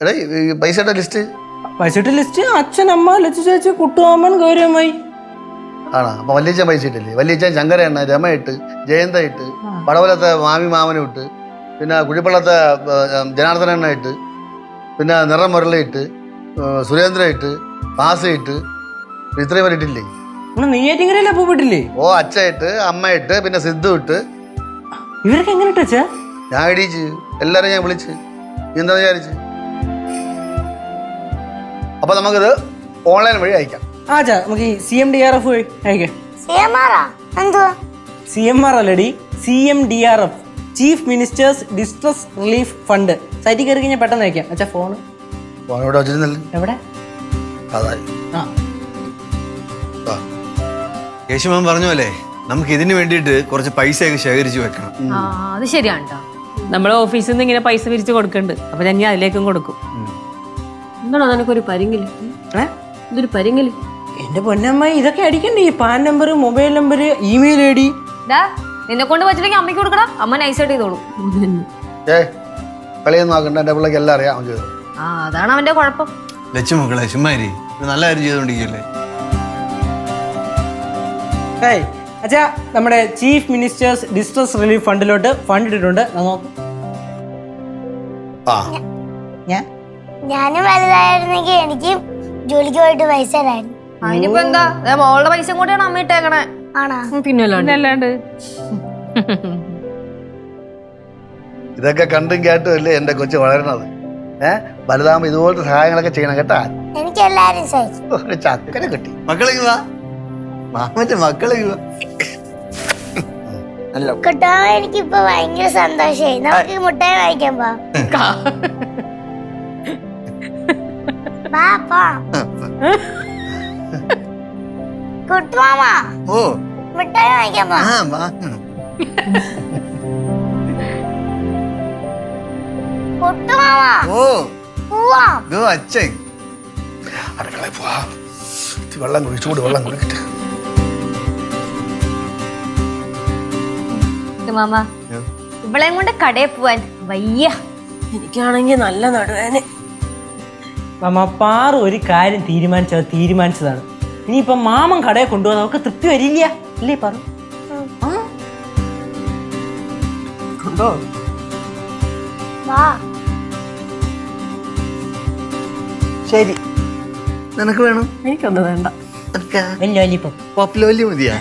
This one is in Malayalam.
എടാ ഈ പൈസയുടെ ലിസ്റ്റ് അച്ഛൻ, അമ്മ, ലച്ചു ചേച്ചി, കുട്ടുമാമൻ, ഗൗരവമായി. ആണോ? അപ്പൊ വല്യച്ഛൻ പൈസ ഇട്ടില്ലേ? വല്യച്ഛൻ ശങ്കരണ്ണ, രമ ഇട്ട്, ജയന്ത ഇട്ട്, പടവലത്തെ മാമി മാമനും ഇട്ട്, പിന്നെ കുഴിപ്പള്ളത്തെ ജനാർദ്ദന ഇട്ട്, പിന്നെ നിറം മുരള ഇട്ട്, സുരേന്ദ്ര ഇട്ട്, പാസ ഇട്ട്, ഇത്രയും പേര് ഇട്ടില്ലേ? നെയ്യാറ്റിങ്കരയിലെ പോയിട്ടില്ലേ? ഓ, അച്ഛ ഇട്ട്, അമ്മ ഇട്ട്, പിന്നെ സിദ്ധു ഇട്ട്. ഇവരൊക്കെ എങ്ങനെ ഇട്ടച്ചാ? ഞാൻ ഇടിച്ച് എല്ലാരും ഞാൻ വിളിച്ച്. എന്താ വിചാരിച്ച്? അപ്പൊ നമുക്കിത് ഓൺലൈൻ വഴി അയക്കാം. നമുക്ക് ഈ CMDRF വഴി അയക്കാം. CMR അല്ലടി, CMDRF, chief ministers distress relief fund. സൈറ്റിൽ കയറി കഴിഞ്ഞാൽ പെട്ടെന്ന് അയക്കാം. അച്ഛാ ഫോണ് ഇവിടെ വെച്ചിരുന്നല്ലേ? എവിടെ? അതായി. യേശുമാൻ പറഞ്ഞ പോലെ നമുക്ക് ഇതിന് വേണ്ടിയിട്ട് കുറച്ച് പൈസയൊക്കെ ശേഖരിച്ചു വെക്കണം. അത് ശരിയാണ് കേട്ടോ. നമ്മളെ ഓഫീസിൽ നിന്ന് ഇങ്ങനെ പൈസ പിരിച്ച് കൊടുക്കുന്നുണ്ട്. അപ്പൊ ഞാൻ അതിലേക്കും കൊടുക്കും. എന്താണോ നിനക്കൊരു പരിങ്ങില്? ഇതൊരു പരിങ്ങില്? എന്റെ പൊന്നമ്മായി, ഇതൊക്കെ അടിക്കണ്ടേ? PAN number, mobile number, email ID. നിന്നെ കൊണ്ട് വെച്ചില്ലെങ്കിൽ അമ്മയ്ക്ക് കൊടുക്കണം. അമ്മ നൈസായിട്ട് ചെയ്തോളൂ. കളിയൊന്നും ആക്കണ്ട, എന്റെ പിള്ളേക്ക് എല്ലാം അറിയാം. അതാണ് അവന്റെ കുഴപ്പം. ലച്ചു മക്കളെ ചുമ്മാരി നല്ല കാര്യം ചെയ്തോണ്ടിരിക്കല്ലേ. അച്ഛാ, നമ്മുടെ ചീഫ് മിനിസ്റ്റേഴ്സ് ഡിസ്ട്രസ് റിലീഫ് ഫണ്ടിലോട്ട് ഫണ്ട് ഇട്ടിട്ടുണ്ട്. ഞാനും വലുതായിരുന്നെങ്കിൽ എനിക്ക് ജോലിക്ക് പോയിട്ട് പൈസ തരായിരുന്നു. അതിനിപ്പോ എന്താ, മോളുടെ പൈസ കൂടെയാണ് അമ്മ ഇട്ടേക്കണേ. ആണോ? പിന്നല്ലാണ്ട്. ഇതൊക്കെ കണ്ടും കേട്ടും അല്ലേ എന്റെ കൊച്ചു വളരണത്. വലുതാകുമ്പോ ഇതുപോലത്തെ സഹായങ്ങളൊക്കെ ചെയ്യണം കേട്ടാ. എനിക്ക് എല്ലാരും സഹിക്കും. ഒരു ചക്കനെ കിട്ടി. മക്കളെ വാ, മാമന്റെ മക്കളെ വാ. കേട്ടോ, എനിക്കിപ്പോ ഭയങ്കര സന്തോഷായി. നമുക്ക് മുട്ടായി വാങ്ങിക്കാൻ കുട്ടുമാമ, ഓ മുട്ടായി വാങ്ങിക്കാൻ കുട്ടുമാമ. ഓ പോവാം. അച്ഛൻ അടുക്കളയിൽ പോവാ. വെള്ളം കുടി, ചൂട് വെള്ളം കുടിക്കട്ടെ. മാമ, ഇവളെയും കൊണ്ട് കടയിൽ പോവാൻ വയ്യ. എനിക്കാണെങ്കിൽ നല്ല നടുവേന. മാമ, പാറു ഒരു കാര്യം തീരുമാനിച്ചതാണ്. ഇനിയിപ്പൊ മാമൻ കടയെ കൊണ്ടുപോകാൻ നമുക്ക് തൃപ്തി വരില്ല അല്ലേ? പാറു കൊണ്ടോ? ശരി, നിനക്ക് വേണം? എനിക്കൊന്നും വേണ്ട. പോപ്പുലർ വലിയ മതിയാ.